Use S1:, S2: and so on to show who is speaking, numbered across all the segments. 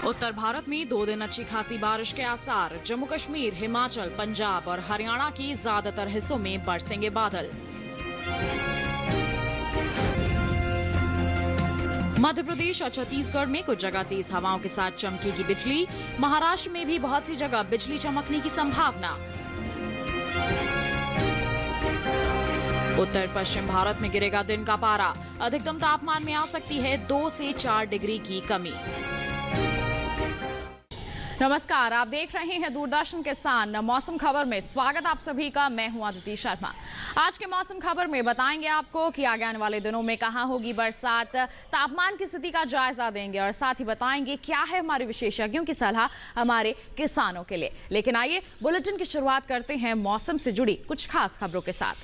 S1: उत्तर भारत में 2 दिन अच्छी खासी बारिश के आसार। जम्मू कश्मीर, हिमाचल, पंजाब और हरियाणा के ज्यादातर हिस्सों में बरसेंगे बादल। मध्य प्रदेश और छत्तीसगढ़ में कुछ जगह तेज हवाओं के साथ चमकेगी बिजली। महाराष्ट्र में भी बहुत सी जगह बिजली चमकने की संभावना। उत्तर पश्चिम भारत में गिरेगा दिन का पारा। अधिकतम तापमान में आ सकती है 2 से 4 डिग्री की कमी। नमस्कार, आप देख रहे हैं दूरदर्शन किसान मौसम खबर में। स्वागत आप सभी का। मैं हूं अदिति शर्मा। आज के मौसम खबर में बताएंगे आपको कि आगे आने वाले दिनों में कहां होगी बरसात, तापमान की स्थिति का जायजा देंगे और साथ ही बताएंगे क्या है हमारे विशेषज्ञों की सलाह हमारे किसानों के लिए। लेकिन आइए बुलेटिन की शुरुआत करते हैं मौसम से जुड़ी कुछ खास खबरों के साथ।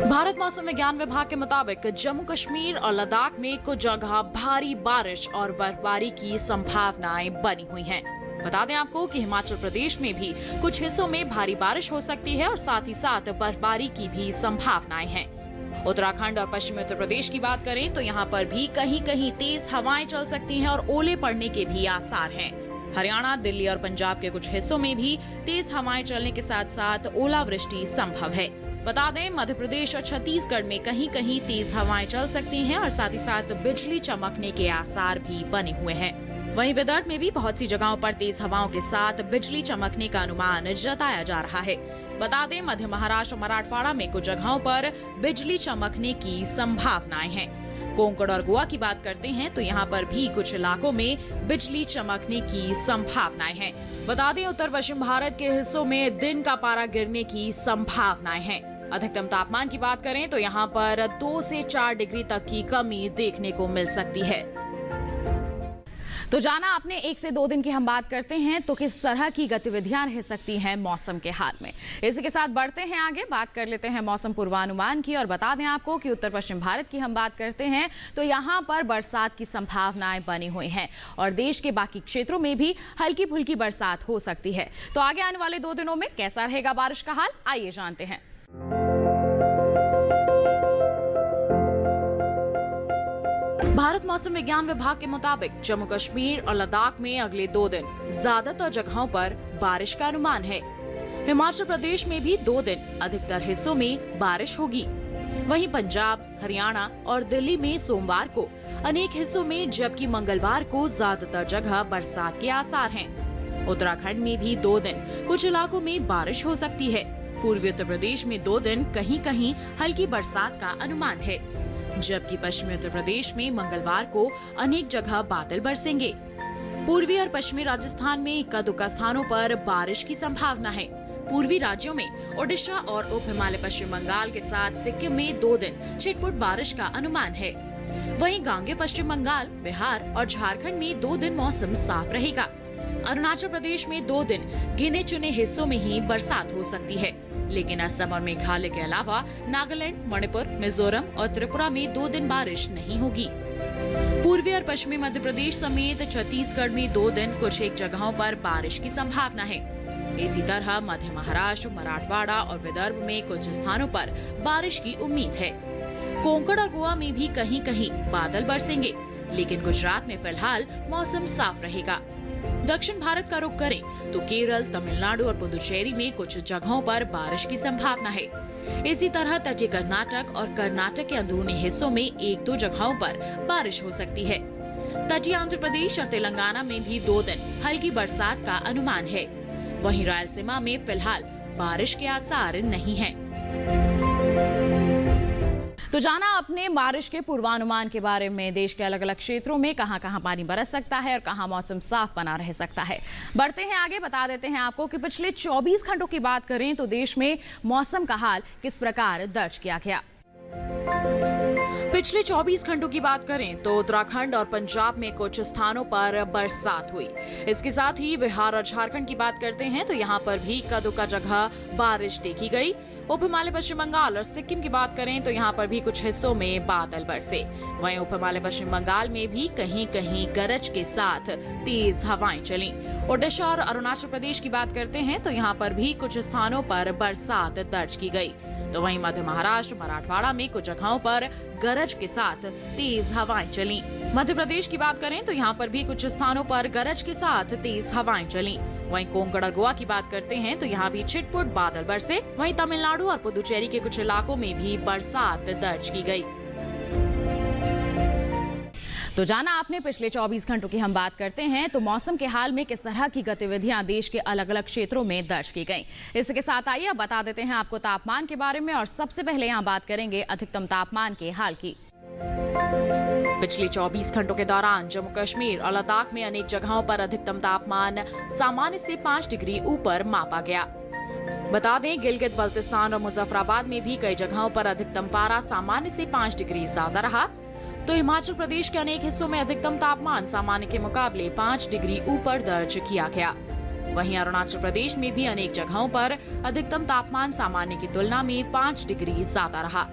S1: भारत मौसम विज्ञान विभाग के मुताबिक जम्मू कश्मीर और लद्दाख में कुछ जगह भारी बारिश और बर्फबारी की संभावनाएं बनी हुई हैं। बता दें आपको कि हिमाचल प्रदेश में भी कुछ हिस्सों में भारी बारिश हो सकती है और साथ ही साथ बर्फबारी की भी संभावनाएं हैं। उत्तराखंड और पश्चिमी उत्तर प्रदेश की बात करें तो यहाँ पर भी कहीं कहीं तेज हवाएं चल सकती हैं और ओले पड़ने के भी आसार हैं। हरियाणा, दिल्ली और पंजाब के कुछ हिस्सों में भी तेज हवाएं चलने के साथ साथ ओलावृष्टि संभव है। बता दें मध्य प्रदेश और छत्तीसगढ़ में कहीं कहीं तेज हवाएं चल सकती हैं और साथ ही साथ बिजली चमकने के आसार भी बने हुए हैं। वहीं विदर्भ में भी बहुत सी जगहों पर तेज हवाओं के साथ बिजली चमकने का अनुमान जताया जा रहा है। बता दें मध्य महाराष्ट्र और मराठवाड़ा में कुछ जगहों पर बिजली चमकने की संभावनाएं हैं। कोंकण और गोवा की बात करते हैं तो यहाँ पर भी कुछ इलाकों में बिजली चमकने की संभावनाएं हैं। बता दें उत्तर पश्चिम भारत के हिस्सों में दिन का पारा गिरने की संभावनाएं हैं। अधिकतम तापमान की बात करें तो यहाँ पर 2 से 4 डिग्री तक की कमी देखने को मिल सकती है। तो जाना आपने 1 से 2 दिन की हम बात करते हैं तो किस तरह की गतिविधियां रह सकती हैं मौसम के हाल में। इसी के साथ बढ़ते हैं आगे, बात कर लेते हैं मौसम पूर्वानुमान की और बता दें आपको कि उत्तर पश्चिम भारत की हम बात करते हैं तो यहाँ पर बरसात की संभावनाएं बनी हुई हैं और देश के बाकी क्षेत्रों में भी हल्की फुल्की बरसात हो सकती है। तो आगे आने वाले 2 दिनों में कैसा रहेगा बारिश का हाल, आइए जानते हैं। भारत मौसम विज्ञान विभाग के मुताबिक जम्मू कश्मीर और लद्दाख में अगले 2 दिन ज्यादातर जगहों पर बारिश का अनुमान है। हिमाचल प्रदेश में भी 2 दिन अधिकतर हिस्सों में बारिश होगी। वहीं पंजाब, हरियाणा और दिल्ली में सोमवार को अनेक हिस्सों में जबकि मंगलवार को ज्यादातर जगह बरसात के आसार हैं। उत्तराखंड में भी 2 दिन कुछ इलाकों में बारिश हो सकती है। पूर्वी उत्तर प्रदेश में 2 दिन कहीं कहीं हल्की बरसात का अनुमान है, जबकि पश्चिमी उत्तर प्रदेश में मंगलवार को अनेक जगह बादल बरसेंगे। पूर्वी और पश्चिमी राजस्थान में इक्का-दुक्का स्थानों पर बारिश की संभावना है। पूर्वी राज्यों में ओडिशा और उप हिमालय पश्चिम बंगाल के साथ सिक्किम में 2 दिन छिटपुट बारिश का अनुमान है। वहीं गांगे पश्चिम बंगाल, बिहार और झारखंड में 2 दिन मौसम साफ रहेगा। अरुणाचल प्रदेश में 2 दिन गिने चुने हिस्सों में ही बरसात हो सकती है, लेकिन असम और मेघालय के अलावा नागालैंड, मणिपुर, मिजोरम और त्रिपुरा में 2 दिन बारिश नहीं होगी। पूर्वी और पश्चिमी मध्य प्रदेश समेत छत्तीसगढ़ में 2 दिन कुछ एक जगहों पर बारिश की संभावना है। इसी तरह मध्य महाराष्ट्र, मराठवाड़ा और विदर्भ में कुछ स्थानों पर बारिश की उम्मीद है। कोंकण और गोवा में भी कहीं कहीं बादल बरसेंगे, लेकिन गुजरात में फिलहाल मौसम साफ रहेगा। दक्षिण भारत का रुख करें तो केरल, तमिलनाडु और पुदुचेरी में कुछ जगहों पर बारिश की संभावना है। इसी तरह तटीय कर्नाटक और कर्नाटक के अंदरूनी हिस्सों में 1-2 जगहों पर बारिश हो सकती है। तटीय आंध्र प्रदेश और तेलंगाना में भी 2 दिन हल्की बरसात का अनुमान है। वहीं रायलसीमा में फिलहाल बारिश के आसार नहीं हैं। तो जाना अपने बारिश के पूर्वानुमान के बारे में। देश के अलग अलग क्षेत्रों में कहां कहां पानी बरस सकता है और कहां मौसम साफ बना रह सकता है। बढ़ते हैं आगे, बता देते हैं आपको कि पिछले 24 घंटों की बात करें तो देश में मौसम का हाल किस प्रकार दर्ज किया गया। पिछले 24 घंटों की बात करें तो उत्तराखंड और पंजाब में कुछ स्थानों पर बरसात हुई। इसके साथ ही बिहार और झारखंड की बात करते हैं तो यहाँ पर भी इक्का-दुक्का जगह बारिश देखी गई। उप हिमालय पश्चिम बंगाल और सिक्किम की बात करें तो यहाँ पर भी कुछ हिस्सों में बादल बरसे। वहीं उप हिमालय पश्चिम बंगाल में भी कहीं कहीं गरज के साथ तेज हवाएं चली। ओडिशा और अरुणाचल प्रदेश की बात करते हैं तो यहाँ पर भी कुछ स्थानों पर बरसात दर्ज की गई। तो वहीं मध्य महाराष्ट्र, मराठवाड़ा में कुछ जगहों पर गरज के साथ तेज हवाएं चली। मध्य प्रदेश की बात करें तो यहाँ पर भी कुछ स्थानों पर गरज के साथ तेज हवाएं चली। वहीं कोंकण और गोवा की बात करते हैं तो यहाँ भी छिटपुट बादल बरसे। वहीं तमिलनाडु और पुदुचेरी के कुछ इलाकों में भी बरसात दर्ज की गई। तो जाना आपने पिछले 24 घंटों की हम बात करते हैं तो मौसम के हाल में किस तरह की गतिविधियां देश के अलग अलग क्षेत्रों में दर्ज की गई। इसके साथ आइए अब बता देते हैं आपको तापमान के बारे में, और सबसे पहले यहां बात करेंगे अधिकतम तापमान के हाल की। पिछले 24 घंटों के दौरान जम्मू कश्मीर और लद्दाख में अनेक जगहों पर अधिकतम तापमान सामान्य से 5 डिग्री ऊपर मापा गया। बता दें, गिलगित बल्तिस्तान और मुजफ्फराबाद में भी कई जगहों पर अधिकतम पारा सामान्य से 5 डिग्री ज्यादा रहा। तो हिमाचल प्रदेश के अनेक हिस्सों में अधिकतम तापमान सामान्य के मुकाबले 5 डिग्री ऊपर दर्ज किया गया। वहीं अरुणाचल प्रदेश में भी अनेक जगहों पर अधिकतम तापमान सामान्य की तुलना में 5 डिग्री ज्यादा रहा।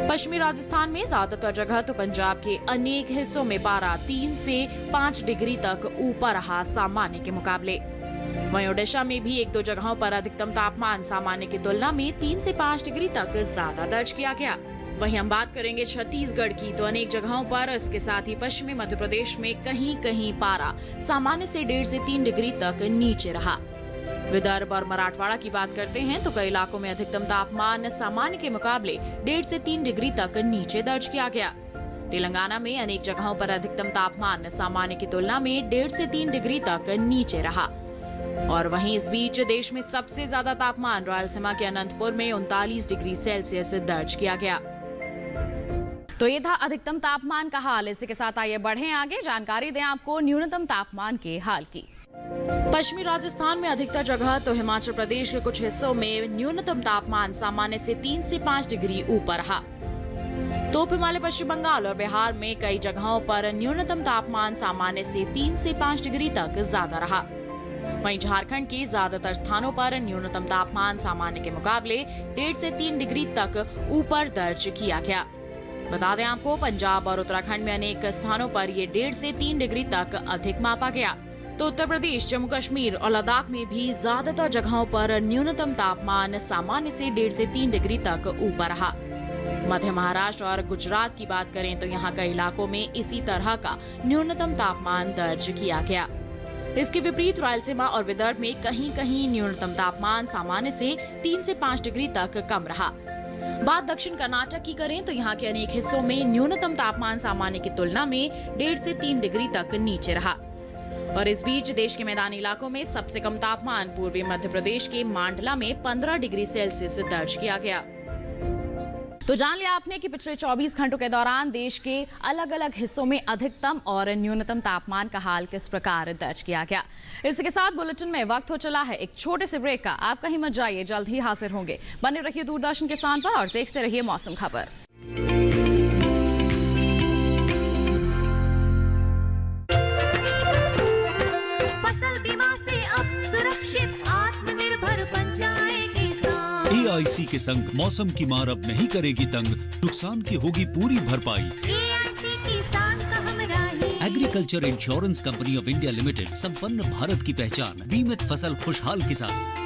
S1: पश्चिमी राजस्थान में ज्यादातर जगह तो पंजाब के अनेक हिस्सों में पारा 3 से 5 डिग्री तक ऊपर रहा सामान्य के मुकाबले। वहीं ओडिशा में भी 1-2 जगहों पर अधिकतम तापमान सामान्य की तुलना में 3 से 5 डिग्री तक ज्यादा दर्ज किया गया। वहीं हम बात करेंगे छत्तीसगढ़ की, तो अनेक जगहों पर, इसके साथ ही पश्चिमी मध्य प्रदेश में कहीं कहीं पारा सामान्य से 1.5 से 3 डिग्री तक नीचे रहा। विदर्भ और मराठवाड़ा की बात करते हैं तो कई इलाकों में अधिकतम तापमान सामान्य के मुकाबले 1.5 से 3 डिग्री तक नीचे दर्ज किया गया। तेलंगाना में अनेक जगहों पर अधिकतम तापमान सामान्य की तुलना में 1.5 से 3 डिग्री तक नीचे रहा। और वहीं इस बीच देश में सबसे ज्यादा तापमान रायलसीमा के अनंतपुर में 39 डिग्री सेल्सियस दर्ज किया गया। तो ये था अधिकतम तापमान का हाल। इसी के साथ आइए बढ़ें आगे, जानकारी दें आपको न्यूनतम तापमान के हाल की। पश्चिमी राजस्थान में अधिकतर जगह तो हिमाचल प्रदेश के कुछ हिस्सों में न्यूनतम तापमान सामान्य से 3 से 5 डिग्री ऊपर रहा। तो हिमालय, पश्चिम बंगाल और बिहार में कई जगहों पर न्यूनतम तापमान सामान्य से 3 से 5 डिग्री तक ज्यादा रहा। वहीं झारखंड के ज्यादातर स्थानों पर न्यूनतम तापमान सामान्य के मुकाबले 1.5 से 3 डिग्री तक ऊपर दर्ज किया गया। बता दें आपको, पंजाब और उत्तराखंड में अनेक स्थानों पर ये 1.5 से 3 डिग्री तक अधिक मापा गया। तो उत्तर प्रदेश, जम्मू कश्मीर और लद्दाख में भी ज्यादातर जगहों पर न्यूनतम तापमान सामान्य से 1.5 से 3 डिग्री तक ऊपर रहा। मध्य महाराष्ट्र और गुजरात की बात करें तो यहाँ कई इलाकों में इसी तरह का न्यूनतम तापमान दर्ज किया गया। इसके विपरीत रायलसीमा और विदर्भ में कहीं कहीं न्यूनतम तापमान सामान्य से 3 से 5 डिग्री तक कम रहा। बात दक्षिण कर्नाटक की करें तो यहाँ के अनेक हिस्सों में न्यूनतम तापमान सामान्य की तुलना में 1.5 से 3 डिग्री तक नीचे रहा। और इस बीच देश के मैदानी इलाकों में सबसे कम तापमान पूर्वी मध्य प्रदेश के मांडला में 15 डिग्री सेल्सियस दर्ज किया गया। तो जान लिया आपने कि पिछले 24 घंटों के दौरान देश के अलग अलग हिस्सों में अधिकतम और न्यूनतम तापमान का हाल किस प्रकार दर्ज किया गया। इसके साथ बुलेटिन में वक्त हो चला है एक छोटे से ब्रेक का। आप कहीं मत जाइए, जल्द ही हाजिर होंगे। बने रहिए दूरदर्शन किसान पर और देखते रहिए मौसम खबर।
S2: फसल बीमा से अब सुरक्षित आत्मनिर्भर बन जाए किसान।
S3: AIC के संग मौसम की मार अब नहीं करेगी तंग, नुकसान की होगी पूरी भरपाई।
S2: AIC किसान का हमराही।
S3: Agriculture insurance company of India limited, संपन्न भारत की पहचान, बीमित फसल खुशहाल किसान।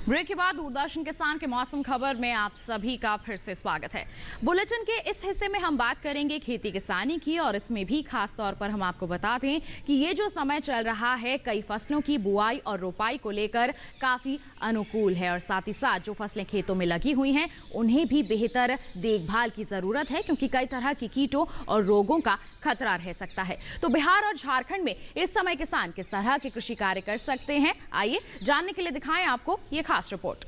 S1: ब्रेक के बाद दूरदर्शन किसान के मौसम खबर में आप सभी का फिर से स्वागत है। बुलेटिन के इस हिस्से में हम बात करेंगे खेती किसानी की, और इसमें भी खास तौर पर हम आपको बता दें कि ये जो समय चल रहा है कई फसलों की बुआई और रोपाई को लेकर काफ़ी अनुकूल है, और साथ ही साथ जो फसलें खेतों में लगी हुई हैं उन्हें भी बेहतर देखभाल की ज़रूरत है, क्योंकि कई तरह की कीटों और रोगों का खतरा रह सकता है। तो बिहार और झारखंड में इस समय किसान किस तरह के कृषि कार्य कर सकते हैं, आइए जानने के लिए दिखाएं आपको ये खास रिपोर्ट।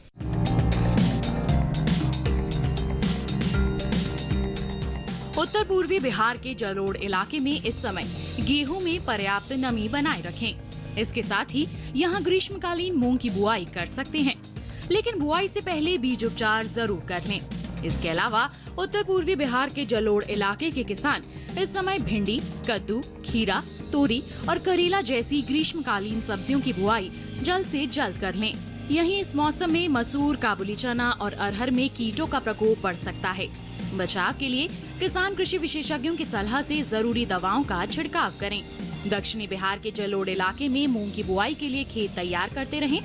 S1: उत्तर पूर्वी बिहार के जलोढ़ इलाके में इस समय गेहूं में पर्याप्त नमी बनाए रखें। इसके साथ ही यहां ग्रीष्मकालीन मूंग की बुआई कर सकते हैं, लेकिन बुआई से पहले बीज उपचार जरूर कर लें। इसके अलावा उत्तर पूर्वी बिहार के जलोढ़ इलाके के किसान इस समय भिंडी, कद्दू, खीरा, तोरी और करेला जैसी ग्रीष्मकालीन सब्जियों की बुआई जल्द से जल्द कर लें। यहीं इस मौसम में मसूर, काबुली चना और अरहर में कीटों का प्रकोप बढ़ सकता है। बचाव के लिए किसान कृषि विशेषज्ञों की सलाह से जरूरी दवाओं का छिड़काव करें। दक्षिणी बिहार के जलोढ़ इलाके में मूंग की बुआई के लिए खेत तैयार करते रहें।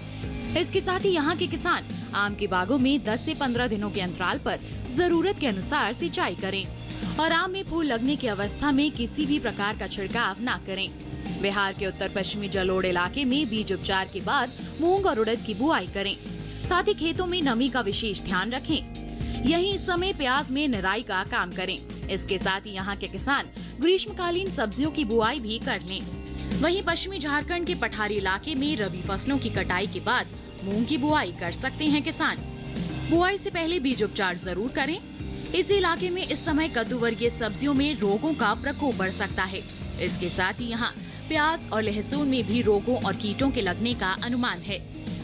S1: इसके साथ ही यहाँ के किसान आम के बागों में 10 से 15 दिनों के अंतराल पर जरूरत के अनुसार सिंचाई करें और आम में फूल लगने की अवस्था में किसी भी प्रकार का छिड़काव न करें। बिहार के उत्तर पश्चिमी जलोढ़ इलाके में बीज उपचार के बाद मूंग और उड़द की बुआई करें। साथ ही खेतों में नमी का विशेष ध्यान रखें। यहीं इस समय प्याज में निराई का काम करें। इसके साथ ही यहाँ के किसान ग्रीष्मकालीन सब्जियों की बुआई भी कर लें। वहीं पश्चिमी झारखंड के पठारी इलाके में रबी फसलों की कटाई के बाद मूंग की बुआई कर सकते हैं किसान। बुआई से पहले बीज उपचार जरूर करें। इस इलाके में इस समय कद्दू वर्गीय सब्जियों में रोगों का प्रकोप बढ़ सकता है। इसके साथ ही यहाँ प्याज और लहसुन में भी रोगों और कीटों के लगने का अनुमान है।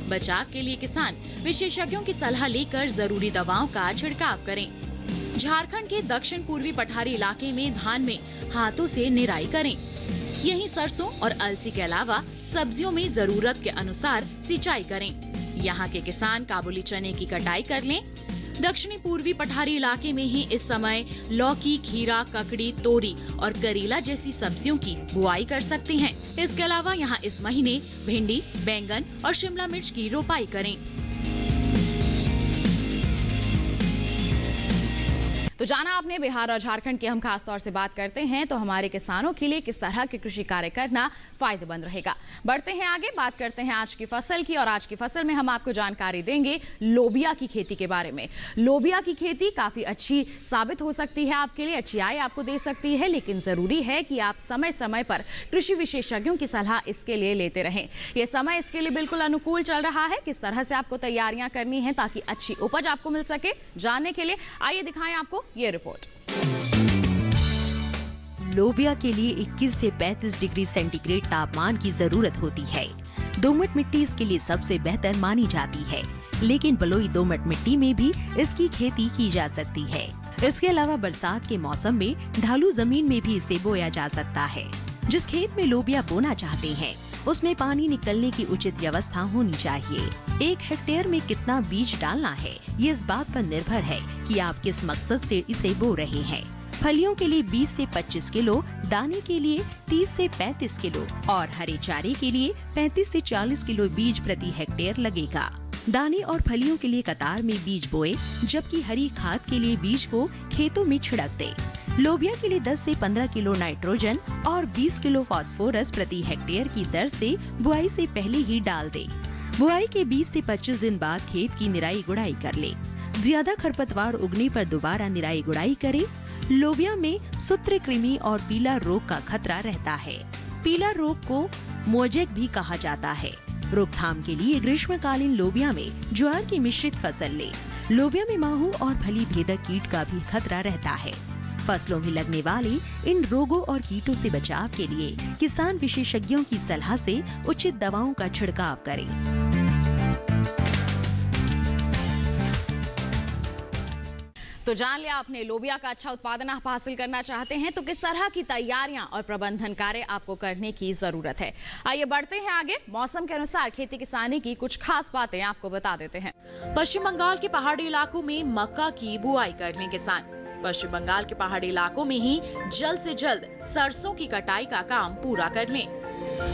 S1: बचाव के लिए किसान विशेषज्ञों की सलाह लेकर जरूरी दवाओं का छिड़काव करें। झारखंड के दक्षिण पूर्वी पठारी इलाके में धान में हाथों से निराई करें। यहीं सरसों और अलसी के अलावा सब्जियों में जरूरत के अनुसार सिंचाई करें। यहाँ के किसान काबुली चने की कटाई कर लें। दक्षिणी पूर्वी पठारी इलाके में ही इस समय लौकी, खीरा, ककड़ी, तोरी और करेला जैसी सब्जियों की बुआई कर सकते हैं। इसके अलावा यहाँ इस महीने भिंडी, बैंगन और शिमला मिर्च की रोपाई करें। तो जाना आपने बिहार और झारखंड की हम खास तौर से बात करते हैं तो हमारे किसानों के लिए किस तरह के कृषि कार्य करना फायदेमंद रहेगा। बढ़ते हैं आगे, बात करते हैं आज की फसल की। और आज की फसल में हम आपको जानकारी देंगे लोबिया की खेती के बारे में। लोबिया की खेती काफी अच्छी साबित हो सकती है आपके लिए, अच्छी आय आपको दे सकती है, लेकिन जरूरी है कि आप समय समय पर कृषि विशेषज्ञों की सलाह इसके लिए लेते रहें। ये समय इसके लिए बिल्कुल अनुकूल चल रहा है। किस तरह से आपको तैयारियां करनी है ताकि अच्छी उपज आपको मिल सके, जानने के लिए आइए दिखाएं आपको ये रिपोर्ट।
S4: लोबिया के लिए 21 से 35 डिग्री सेंटीग्रेड तापमान की जरूरत होती है। दोमट मिट्टी इसके लिए सबसे बेहतर मानी जाती है, लेकिन बलुई दोमट मिट्टी में भी इसकी खेती की जा सकती है। इसके अलावा बरसात के मौसम में ढालू जमीन में भी इसे बोया जा सकता है। जिस खेत में लोबिया बोना चाहते हैं उसमें पानी निकलने की उचित व्यवस्था होनी चाहिए। 1 हेक्टेयर में कितना बीज डालना है ये इस बात पर निर्भर है कि आप किस मकसद से इसे बो रहे हैं। फलियों के लिए 20 से 25 किलो, दाने के लिए 30 से 35 किलो और हरे चारे के लिए 35 से 40 किलो बीज प्रति हेक्टेयर लगेगा। दाने और फलियों के लिए कतार में बीज बोए, जबकि हरी खाद के लिए बीज को खेतों में छिड़क दे। लोबिया के लिए 10 से 15 किलो नाइट्रोजन और 20 किलो फास्फोरस प्रति हेक्टेयर की दर से बुआई से पहले ही डाल दे। बुआई के 20 से 25 दिन बाद खेत की निराई गुड़ाई कर ले। ज्यादा खरपतवार उगने पर दोबारा निराई गुड़ाई करे। लोबिया में सूत्रकृमि और पीला रोग का खतरा रहता है। पीला रोग को मोजेक भी कहा जाता है। रोकथाम के लिए ग्रीष्मकालीन लोबिया में ज्वार की मिश्रित फसल ले। लोबिया में माहू और फली भेदक कीट का भी खतरा रहता है। फसलों में लगने वाले इन रोगों और कीटों से बचाव के लिए किसान विशेषज्ञों की सलाह से उचित दवाओं का छिड़काव करें।
S1: तो जान लिया आपने, लोबिया का अच्छा उत्पादन आप हासिल करना चाहते हैं तो किस तरह की तैयारियां और प्रबंधन कार्य आपको करने की जरूरत है। आइए बढ़ते हैं आगे, मौसम के अनुसार खेती किसानी की कुछ खास बातें आपको बता देते हैं। पश्चिम बंगाल के पहाड़ी इलाकों में मक्का की बुआई कर लें किसान। पश्चिम बंगाल के पहाड़ी इलाकों में ही जल्द से जल्द सरसों की कटाई का काम पूरा कर लें।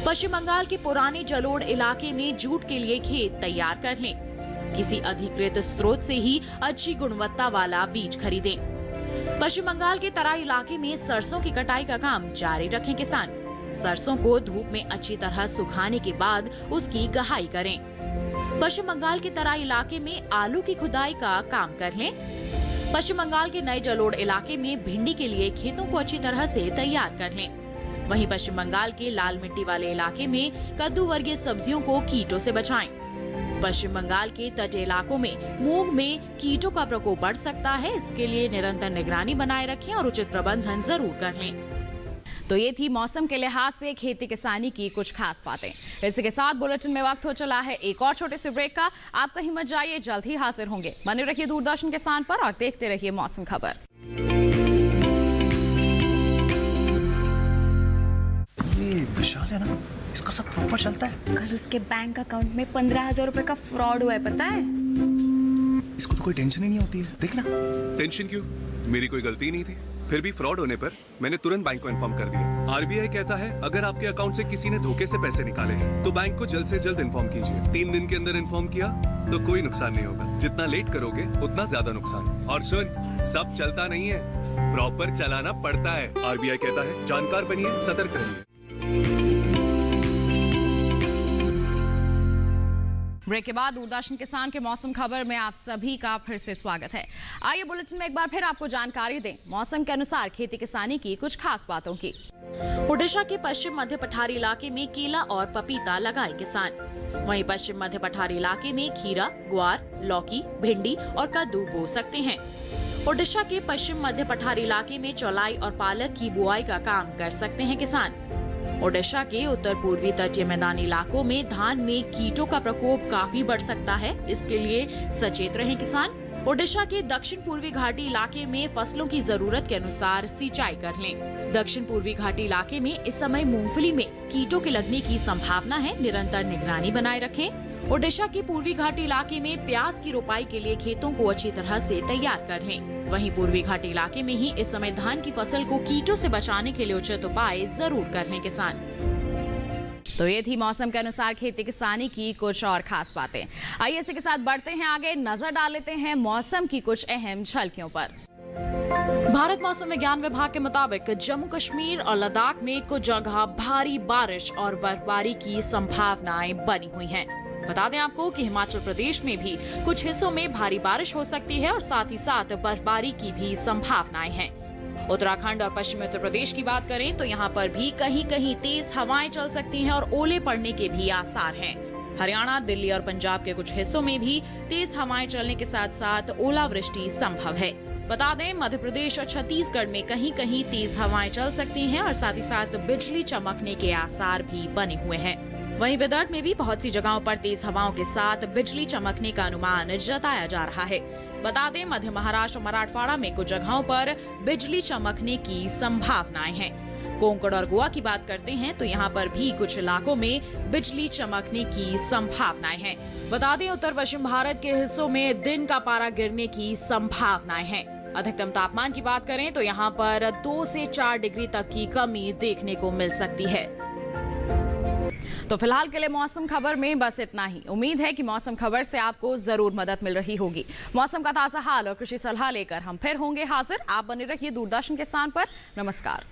S1: पश्चिम बंगाल के पुराने जलोढ़ इलाके में जूट के लिए खेत तैयार कर लें। किसी अधिकृत स्रोत से ही अच्छी गुणवत्ता वाला बीज खरीदें। पश्चिम बंगाल के तराई इलाके में सरसों की कटाई का काम जारी रखें किसान। सरसों को धूप में अच्छी तरह सुखाने के बाद उसकी गहाई करें। पश्चिम बंगाल के तराई इलाके में आलू की खुदाई का काम कर लें। पश्चिम बंगाल के नए जलोढ़ इलाके में भिंडी के लिए खेतों को अच्छी तरह से तैयार कर लें। वहीं पश्चिम बंगाल के लाल मिट्टी वाले इलाके में कद्दू वर्गीय सब्जियों को कीटों से बचाएं। पश्चिम बंगाल के तटीय इलाकों में मूंग में कीटों का प्रकोप बढ़ सकता है, इसके लिए निरंतर निगरानी बनाए रखें और उचित प्रबंधन जरूर कर लें। तो ये थी मौसम के लिहाज से खेती किसानी की कुछ खास बातें। इसी के साथ बुलेटिन में वक्त हो चला है एक और छोटे से ब्रेक का। आप कहीं मत जाइए, जल्द ही हाजिर होंगे। बने रहिए दूरदर्शन किसान पर और देखते रहिए मौसम खबर।
S5: ये विशाल है ना, इसका सब प्रॉपर चलता है।
S6: कल उसके बैंक अकाउंट में 15,000 रुपए का फ्रॉड हुआ है, पता है?
S5: इसको तो कोई टेंशन ही नहीं होती है, देखना।
S7: टेंशन क्यों? मेरी कोई गलती नहीं थी।
S5: फिर भी फ्रॉड होने पर मैंने तुरंत बैंक को इन्फॉर्म कर दिया। आरबीआई कहता है अगर आपके अकाउंट से किसी ने धोखे से पैसे निकाले हैं तो बैंक को जल्द से जल्द इन्फॉर्म कीजिए। 3 दिन के अंदर इन्फॉर्म किया तो कोई नुकसान नहीं होगा। जितना लेट करोगे उतना ज्यादा नुकसान। और सुन, सब चलता नहीं है, प्रॉपर चलाना पड़ता है। आरबीआई कहता है जानकार बनिए, सतर्क रहिए।
S1: ब्रेक के बाद दूरदर्शन किसान के मौसम खबर में आप सभी का फिर से स्वागत है। आइए बुलेटिन में एक बार फिर आपको जानकारी दें मौसम के अनुसार खेती किसानी की कुछ खास बातों की। ओडिशा के पश्चिम मध्य पठारी इलाके में केला और पपीता लगाए किसान। वहीं पश्चिम मध्य पठारी इलाके में खीरा, ग्वार, लौकी, भिंडी और कद्दू बो सकते हैं। ओडिशा के पश्चिम मध्य पठारी इलाके में चौलाई और पालक की बुआई का काम कर सकते हैं किसान। ओडिशा के उत्तर पूर्वी तटीय मैदानी इलाकों में धान में कीटों का प्रकोप काफी बढ़ सकता है, इसके लिए सचेत रहें किसान। ओडिशा के दक्षिण पूर्वी घाटी इलाके में फसलों की जरूरत के अनुसार सिंचाई कर लें। दक्षिण पूर्वी घाटी इलाके में इस समय मूंगफली में कीटों के लगने की संभावना है, निरंतर निगरानी बनाए रखें। ओडिशा के पूर्वी घाटी इलाके में प्याज की रोपाई के लिए खेतों को अच्छी तरह से तैयार कर लें। वहीं पूर्वी घाटी इलाके में ही इस समय धान की फसल को कीटों से बचाने के लिए उचित उपाय जरूर कर लें किसान। तो ये थी मौसम के अनुसार खेती किसानी की कुछ और खास बातें। आइए इसी के साथ बढ़ते हैं आगे, नजर डाल लेते हैं मौसम की कुछ अहम झलकियों पर। भारत मौसम विज्ञान विभाग के मुताबिक जम्मू कश्मीर और लद्दाख में कुछ जगह भारी बारिश और बर्फबारी की संभावनाएं बनी हुई हैं। बता दें आपको कि हिमाचल प्रदेश में भी कुछ हिस्सों में भारी बारिश हो सकती है और साथ ही साथ बर्फबारी की भी संभावनाएं हैं। उत्तराखंड और पश्चिमी उत्तर प्रदेश की बात करें तो यहाँ पर भी कहीं कहीं तेज हवाएं चल सकती हैं और ओले पड़ने के भी आसार हैं। हरियाणा, दिल्ली और पंजाब के कुछ हिस्सों में भी तेज हवाएं चलने के साथ साथ ओलावृष्टि संभव है। बता दें मध्य प्रदेश और छत्तीसगढ़ में कहीं कहीं तेज हवाएं चल सकती हैं और साथ ही साथ बिजली चमकने के आसार भी बने हुए हैं। वहीं विदर्भ में भी बहुत सी जगहों पर तेज हवाओं के साथ बिजली चमकने का अनुमान जताया जा रहा है। बता दें मध्य महाराष्ट्र और मराठवाड़ा में कुछ जगहों पर बिजली चमकने की संभावनाएं हैं। कोंकण और गोवा की बात करते हैं तो यहाँ पर भी कुछ इलाकों में बिजली चमकने की संभावनाएं हैं। बता दें उत्तर पश्चिम भारत के हिस्सों में दिन का पारा गिरने की संभावनाएं हैं। अधिकतम तापमान की बात करें तो यहाँ पर 2 से 4 डिग्री तक की कमी देखने को मिल सकती है। तो फिलहाल के लिए मौसम खबर में बस इतना ही। उम्मीद है कि मौसम खबर से आपको जरूर मदद मिल रही होगी। मौसम का ताजा हाल और कृषि सलाह लेकर हम फिर होंगे हाजिर। आप बने रहिए दूरदर्शन किसान पर। नमस्कार।